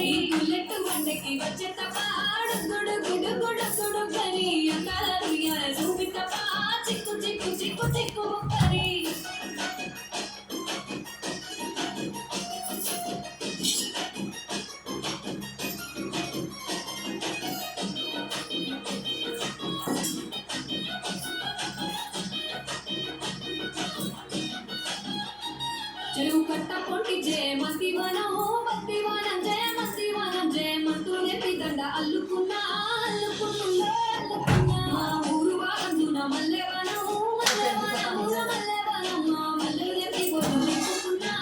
ఈ బుల్లెట్ బండకి వచ్చే తపాడు గుడు గుడు గుడు గుడు కరి అందాల చూపితపా చిక్కు చిక్కు చిక్కు చిక్కు కరి చెరువు కట్ట పొంటి జయ మస్తివనం భక్తివనం జయ మస్తివనం జయ మంత్రులే దండ అల్లుకున్నా అల్లుకున్నా అల్లుకున్నా మా ఊరు వారందున మల్లెవనం మల్లెవనం మల్లెవనం మా మల్లెలే పొందుకున్నా